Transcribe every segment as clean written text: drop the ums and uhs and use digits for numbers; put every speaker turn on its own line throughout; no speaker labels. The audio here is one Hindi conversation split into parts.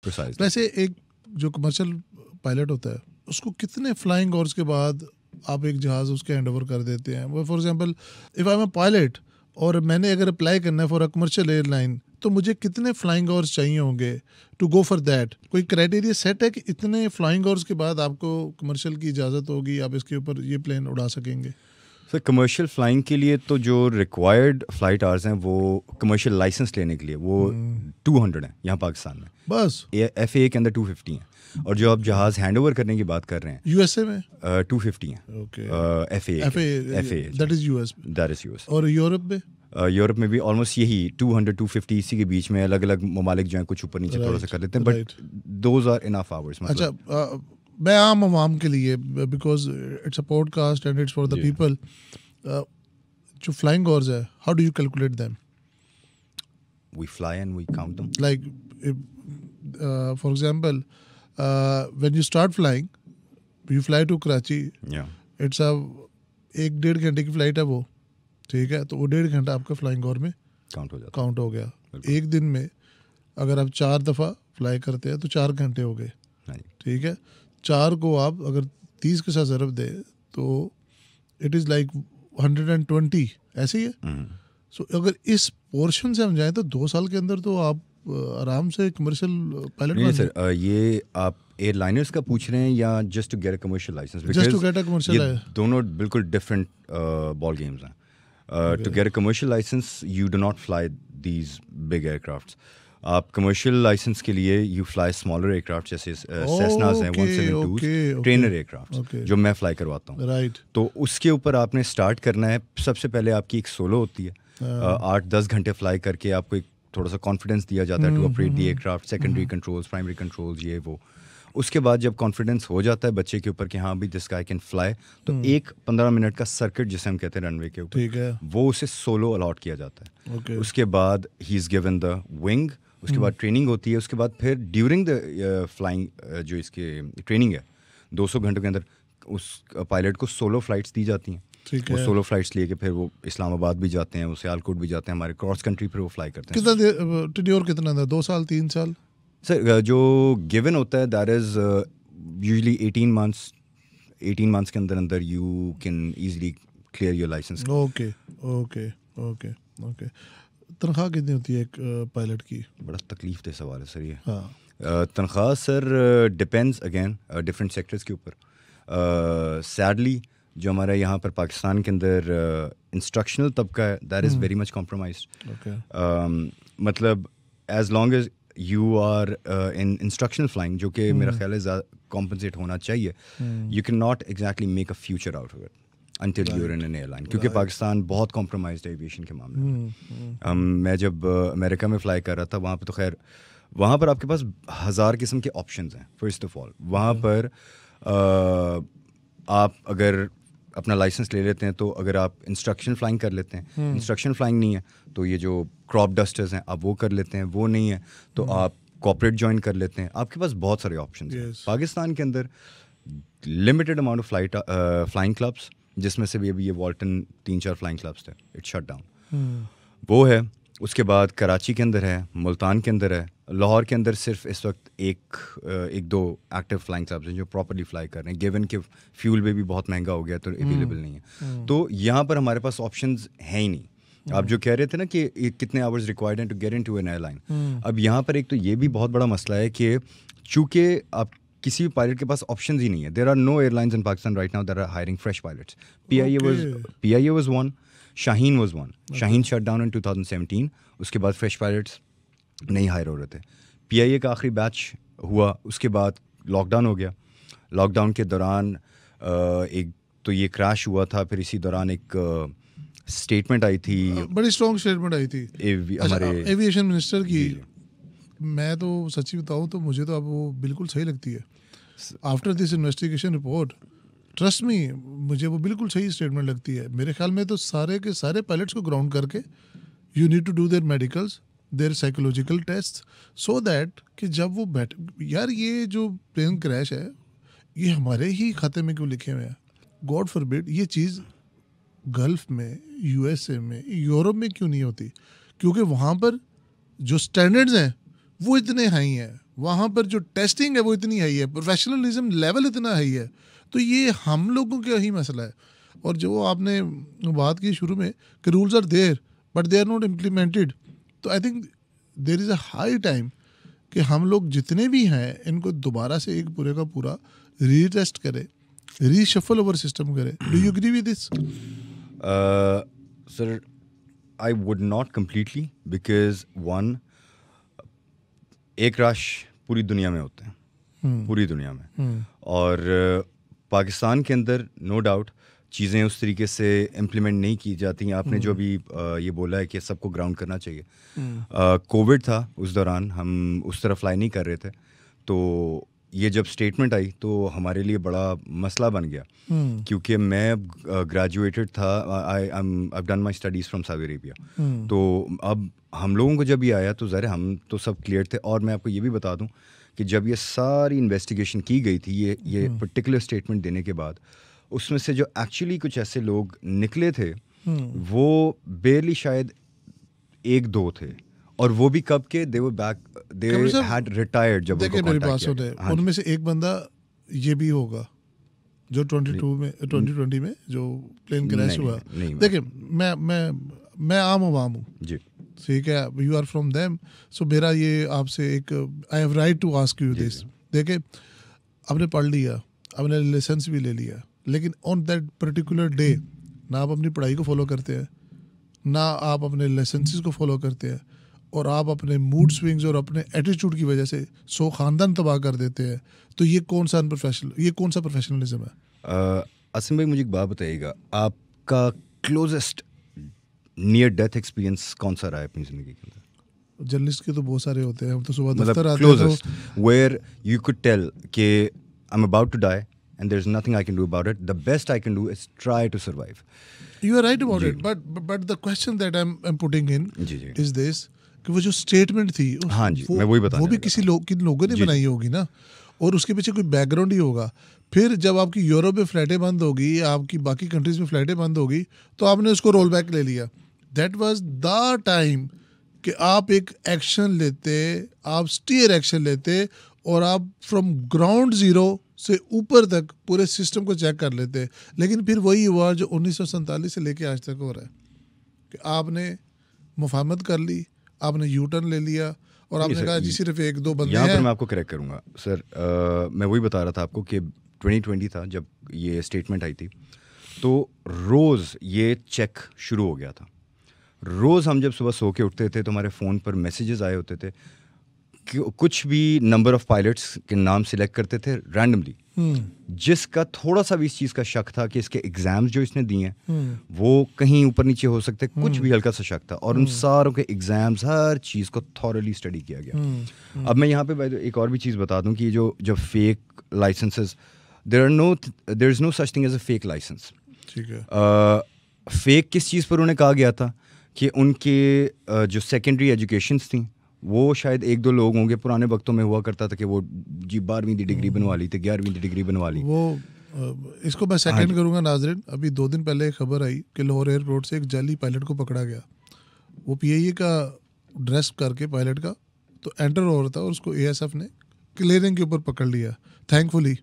Precisely.
वैसे एक जो कमर्शियल पायलट होता है उसको कितने फ्लाइंग आवर्स के बाद आप एक जहाज़ उसके हैंड ओवर कर देते हैं? वो for example if I am a pilot और मैंने अगर अप्लाई करना है फॉर अ कमर्शियल एयरलाइन, तो मुझे कितने फ्लाइंग आवर्स चाहिए होंगे टू गो फॉर दैट? कोई क्राइटेरिया सेट है कि इतने फ्लाइंग आवर्स के बाद आपको कमर्शियल की इजाज़त होगी, आप इसके ऊपर ये प्लेन उड़ा सकेंगे?
सर कमर्शियल फ्लाइंग के लिए तो जो रिक्वायर्ड फ्लाइट आवर्स हैं वो कमर्शियल लाइसेंस लेने के लिए वो 200 हैं यहाँ पाकिस्तान में।
बस
FAA के अंदर 250 हैं, और जो आप जहाज़ हैंड ओवर करने की बात कर रहे हैं
यूएसए में
250 हैं।
Okay
FAA
that is US
that is US.
और यूरोप में
यूरोप में भी ऑलमोस्ट यही 200-250 इसी के बीच में, अलग अलग ममालिक जो हैं कुछ ऊपर नीचे थोड़ा सा कर लेते हैं, but those are enough hours.
अच्छा मैं आम आवाम के लिए, because it's a podcast and it's for the people, जो फ्लाइंग आवर्स है how do you calculate them?
We fly and we count them.
Like for example when you start flying, you fly to Karachi, it's a 1-1.5 घंटे की फ्लाइट है वो, ठीक है, तो वो 1.5 घंटा आपका फ्लाइंग आवर में काउंट हो गया। एक दिन में अगर आप 4 दफ़ा फ्लाई करते हैं तो 4 घंटे हो गए, ठीक है। 4 को आप अगर 30 के साथ ज़रब दे तो इट इज़ लाइक 120, ऐसे ही है। सो अगर इस पोर्शन से हम जाएं तो 2 साल के अंदर तो आप आराम से कमर्शियल पायलट बन
सर ये आप एयरलाइनर्स का पूछ रहे हैं या just to get a commercial license?
Just to get a commercial है,
दोनों बिल्कुल डिफरेंट बॉल गेम्स हैं। To get a commercial license, you do not fly these big aircrafts. आप कमर्शियल लाइसेंस के लिए यू फ्लाई स्मॉलर एयरक्राफ्ट जैसे सेस्नास हैं 172 ट्रेनर एयरक्राफ्ट जो मैं फ्लाई करवाता हूँ।
राइट।
तो उसके ऊपर आपने स्टार्ट करना है। सबसे पहले आपकी एक सोलो होती है, 8-10 घंटे फ्लाई करके आपको एक थोड़ा सा कॉन्फिडेंस दिया जाता है to operate the aircraft, secondary controls, primary controls, ये वो। उसके बाद जब कॉन्फिडेंस हो जाता है बच्चे के ऊपर कि हाँ भी दिस गाय कैन फ्लाई, तो एक 15 मिनट का सर्किट जिसे हम कहते हैं रनवे के ऊपर, वो उसे सोलो अलॉट किया जाता है। उसके बाद he is given the wing, उसके बाद ट्रेनिंग होती है, उसके बाद फिर ड्यूरिंग द फ्लाइंग जो इसके ट्रेनिंग है 200 घंटों के अंदर उस पायलट को सोलो फ्लाइट्स दी जाती हैं। वो सोलो फ्लाइट्स लेके फिर वो इस्लामाबाद भी जाते हैं, वो सियालकोट भी जाते हैं, हमारे क्रॉस कंट्री फिर वो फ्लाई करते हैं।
कितना टेन्योर कितना था? 2 साल 3 साल?
सर जो गिवन होता है that is usually 18 months. 18 months के अंदर अंदर you can easily clear your license.
Okay okay okay okay. तनख्वाह कितनी होती है एक पायलट की?
बड़ा तकलीफ दे सवाल है सर ये।
हाँ।
तनख्वाह sir depends again different sectors के ऊपर। सैडली जो हमारा यहाँ पर पाकिस्तान के अंदर इंस्ट्रक्शनल तबका है that is very much compromised. मतलब as long as you are in instructional flying, जो कि मेरा ख्याल है कॉम्पनसेट होना चाहिए, you can not exactly make a future out of it until you're in an airline, क्योंकि पाकिस्तान बहुत कॉम्प्रोमाइज्ड है एविएशन के मामले में। मैं जब अमेरिका में फ्लाई कर रहा था वहाँ पे तो खैर वहाँ पर आपके पास 1000 किस्म के ऑप्शंस हैं। फर्स्ट ऑफ ऑल वहाँ पर आप अगर अपना लाइसेंस ले लेते हैं तो अगर आप इंस्ट्रक्शन फ्लाइंग कर लेते हैं, इंस्ट्रक्शन फ्लाइंग नहीं है तो ये जो क्रॉप डस्टर्स हैं आप वो कर लेते हैं, वो नहीं है तो आप कॉर्पोरेट ज्वाइन कर लेते हैं। आपके पास बहुत सारे ऑप्शंस हैं। पाकिस्तान के अंदर limited amount of flying clubs, जिसमें से भी अभी ये वॉल्टन 3-4 फ्लाइंग क्लब्स थे, इट्स शट डाउन, वो है। उसके बाद कराची के अंदर है, मुल्तान के अंदर है, लाहौर के अंदर सिर्फ इस वक्त एक दो एक्टिव फ्लाइंग क्लब्स हैं जो प्रॉपर्ली फ्लाई कर रहे हैं, गिवन कि फ्यूल भी बहुत महंगा हो गया तो अवेलेबल नहीं है। तो यहाँ पर हमारे पास ऑप्शंस हैं ही नहीं। आप जो कह रहे थे ना कि कितने आवर्स रिक्वायर्ड हैं to get into an airline, अब यहाँ पर एक तो ये भी बहुत बड़ा मसला है कि चूँकि आप किसी भी पायलट के पास ऑप्शंस ही नहीं है। There are no airlines in Pakistan right now that are hiring fresh pilots. PIA was one, Shaheen was one. Shaheen shut down in 2017, उसके बाद फ्रेश पायलट्स नहीं हायर हो रहे थे। PIA का आखिरी बैच हुआ, उसके बाद लॉकडाउन हो गया। लॉकडाउन के दौरान एक तो ये क्रैश हुआ था, फिर इसी दौरान एक स्टेटमेंट आई थी,
बड़ी स्ट्रॉन्ग स्टेटमेंट आई थी
हमारे
एविएशन मिनिस्टर की। मैं तो सच्ची बताऊं तो मुझे तो अब वो बिल्कुल सही लगती है। After this investigation report, trust me, मुझे वो बिल्कुल सही स्टेटमेंट लगती है। मेरे ख्याल में तो सारे के सारे पायलट्स को ग्राउंड करके you need to do their medicals, their psychological test, so that कि जब वो यार ये जो प्लेन क्रैश है ये हमारे ही खाते में क्यों लिखे हुए हैं? गॉड फॉरबिड ये चीज़ गल्फ में, USA में, यूरोप में क्यों नहीं होती? क्योंकि वहाँ पर जो स्टैंडर्ड्स हैं वो इतने हाई हैं, वहाँ पर जो टेस्टिंग है वो इतनी हाई है, प्रोफेशनलिज्म लेवल इतना हाई है। तो ये हम लोगों का ही मसला है। और जो आपने बात की शुरू में कि rules are there but they are not implemented, तो I think there is a high time कि हम लोग जितने भी हैं इनको दोबारा से एक पूरे का पूरा रीटेस्ट करें, रीशफल ओवर सिस्टम करें। Do you agree with this?
Sir, I would not completely, because one, एक रश पूरी दुनिया में होते हैं, पूरी दुनिया में, और पाकिस्तान के अंदर नो डाउट चीज़ें उस तरीके से इम्प्लीमेंट नहीं की जाती हैं। आपने जो अभी ये बोला है कि सबको ग्राउंड करना चाहिए, कोविड था उस दौरान, हम उस तरह फ्लाई नहीं कर रहे थे, तो ये जब स्टेटमेंट आई तो हमारे लिए बड़ा मसला बन गया, क्योंकि मैं ग्रेजुएटेड था, I done my studies from Saudi Arabia, तो अब हम लोगों को जब ये आया तो ज़रा हम तो सब क्लियर थे। और मैं आपको ये भी बता दूं कि जब ये सारी इन्वेस्टिगेशन की गई थी ये पर्टिकुलर स्टेटमेंट देने के बाद, उसमें से जो एक्चुअली कुछ ऐसे लोग निकले थे वो बेरली शायद 1-2 थे, और वो भी कब के they were back, they had retired जब उनको कांटेक्ट किया।
उनमें से एक बंदा ये भी होगा जो 2020 में जो प्लेन क्रैश हुआ। देखिए मैं आम आवाम हूँ
जी,
ठीक है, you are from them, so मेरा ये आपसे एक I have right to ask you this. देखिए आपने पढ़ लिया, आपने लाइसेंस भी ले लिया, लेकिन ऑन दैट पर्टिकुलर डे ना आप अपनी पढ़ाई को फॉलो करते हैं, ना आप अपने लाइसेंसेस को फॉलो करते हैं, और आप अपने मूड स्विंग्स और अपने एटीट्यूड की वजह से 100 खानदान तबाह कर देते हैं। तो ये कौन सा प्रोफेशनलिज्म है?
असीम भाई, मुझे एक बात बताइएगा, आपका क्लोजेस्ट नियर डेथ एक्सपीरियंस कौन सा रहा है अपनी ज़िंदगी के अंदर?
जर्नलिस्ट के तो बहुत सारे होते हैं, हम तो सुबह दफ्तर आते हैं तो
वेयर यू कुड टेल कि I am about to die and there's nothing I can do about it. The best I can do is try to survive.
You are right about it, but the question that I'm putting in is this, कि वो जो स्टेटमेंट थी,
हाँ जी, मैं वही बता,
वो भी किन लोगों ने बनाई होगी ना, और उसके पीछे कोई बैकग्राउंड ही होगा। फिर जब आपकी यूरोप में फ्लाइटें बंद होगी, आपकी बाकी कंट्रीज में फ्लाइटें बंद होगी, तो आपने उसको रोल बैक ले लिया। दैट वाज द टाइम कि आप एक एक्शन लेते, आप स्टीयर एक्शन लेते, और आप फ्रॉम ग्राउंड जीरो से ऊपर तक पूरे सिस्टम को चेक कर लेते। लेकिन फिर वही हुआ जो 1947 से लेके आज तक हो रहा है कि आपने मुफाहमत कर ली, आपने यू टर्न ले लिया, और आपने कहा जी सिर्फ 1-2 बंदे हैं।
यहाँ पर मैं आपको करेक्ट करूँगा सर, मैं वही बता रहा था आपको कि 2020 था जब ये स्टेटमेंट आई थी, तो रोज़ ये चेक शुरू हो गया था। रोज़ हम जब सुबह सो के उठते थे तो हमारे फ़ोन पर मैसेजेस आए होते थे, कुछ भी नंबर ऑफ पायलट्स के नाम सिलेक्ट करते थे रैंडमली, जिसका थोड़ा सा भी इस चीज़ का शक था कि इसके एग्ज़ाम्स जो इसने दिए हैं वो कहीं ऊपर नीचे हो सकते, कुछ भी हल्का सा शक था, और उन सारों के एग्ज़ाम्स, हर चीज़ को थॉरली स्टडी किया गया। अब मैं यहाँ पे एक और भी चीज़ बता दूँ कि जो fake licenses, there is no such thing as a fake license.
ठीक है,
फेक किस चीज़ पर उन्हें कहा गया था कि उनके जो सेकेंडरी एजुकेशंस थी वो शायद 1-2 लोग होंगे, पुराने वक्तों में हुआ करता था कि वो जी 12वीं की डिग्री बनवा ली थी, 11वीं की डिग्री बनवा ली।
वो इसको मैं सेकंड करूंगा नाजरीन। अभी 2 दिन पहले खबर आई कि लाहौर एयरपोर्ट से एक जाली पायलट को पकड़ा गया। वो पीआईए का ड्रेस करके पायलट का तो एंटर हो रहा था, और उसको एएसएफ ने क्लियरिंग के ऊपर पकड़ लिया, थैंकफुली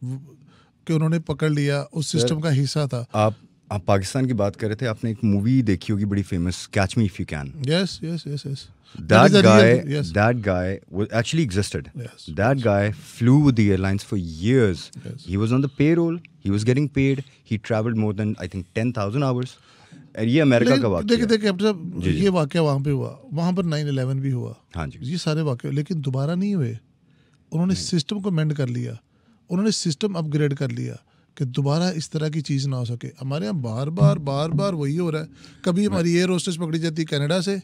कि उन्होंने पकड़ लिया, उस सिस्टम का हिस्सा था।
आप पाकिस्तान की बात कर रहे थे, आपने एक मूवी देखी होगी बड़ी famous, catch me if you can.
Yes.
That guy actually existed.
Yes.
That guy flew with the airlines for years.
Yes.
He was on the payroll. He was getting paid. He traveled more than I think 10,000 hours. और ये अमेरिका का वाक़या।
देखिए अब जब ये वाक़या वहाँ पे हुआ, वहाँ पर 9/11 भी हुआ।
हाँ जी,
ये सारे वाक़े लेकिन दोबारा नहीं हुए। उन्होंने सिस्टम को मेंड कर लिया, उन्होंने सिस्टम अपग्रेड कर लिया कि दोबारा इस तरह की चीज़ ना हो सके। हमारे यहाँ बार बार वही हो रहा है। कभी हमारी एयर होस्टेस पकड़ी जाती है कनाडा से,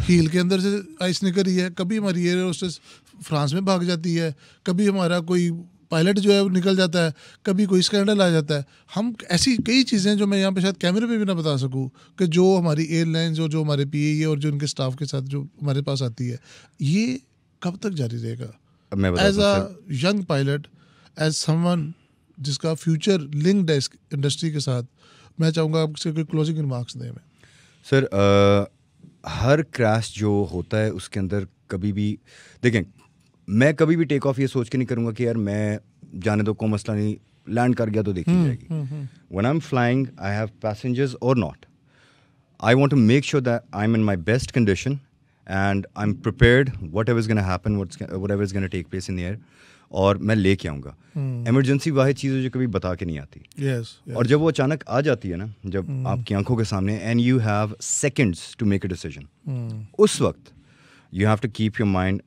हील के अंदर से आइस निकल रही है, कभी हमारी एयर होस्टेस फ्रांस में भाग जाती है, कभी हमारा कोई पायलट जो है वो निकल जाता है, कभी कोई स्कैंडल आ जाता है। हम ऐसी कई चीज़ें जो मैं यहाँ पे शायद कैमरे पे भी ना बता सकूँ कि जो हमारी एयरलाइंस जो हमारे पीए और जो उनके स्टाफ के साथ जो हमारे पास आती है, ये कब तक जारी रहेगा? As a young pilot, as someone जिसका फ्यूचर लिंक्ड है इंडस्ट्री के साथ, मैं चाहूँगा आपसे कोई क्लोजिंग रिमार्क्स दें।
सर, हर क्रैश जो होता है उसके अंदर कभी भी देखें, मैं कभी भी टेक ऑफ ये सोच के नहीं करूँगा कि यार मैं जाने दो, कोई मसला नहीं, लैंड कर गया तो देखी जाएगी. When I'm flying, I have passengers or not. I want to make sure that I'm in my best condition and I'm prepared whatever is going to happen, whatever is going to take place in the air. और मैं लेके आऊँगा. इमरजेंसी वाहिद चीज़ है जो कभी बता के नहीं आती. और जब वो अचानक आ जाती है ना, जब आपकी आंखों के सामने, and you have seconds to make a decision, उस वक्त you have to keep your mind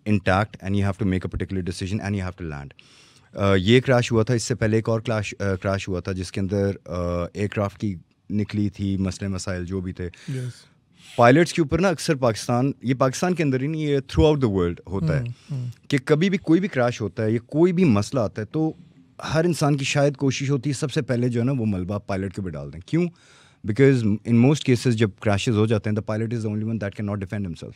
intact and you have to make a particular decision and you have to land. ये क्रैश हुआ था, इससे पहले एक और क्रैश हुआ था जिसके अंदर एयरक्राफ्ट की निकली थी मसले मसाइल जो भी थे. पायलट्स के ऊपर ना अक्सर ये पाकिस्तान के अंदर ही नहीं, ये थ्रू आउट द वर्ल्ड होता है कि कभी भी कोई भी क्रैश होता है या कोई भी मसला आता है तो हर इंसान की शायद कोशिश होती है सबसे पहले जो है ना वो मलबा पायलट के ऊपर डाल दें. क्यों? बिकॉज इन मोस्ट केसेस जब क्रैशेस हो जाते हैं the pilot is the only one that can not defend himself.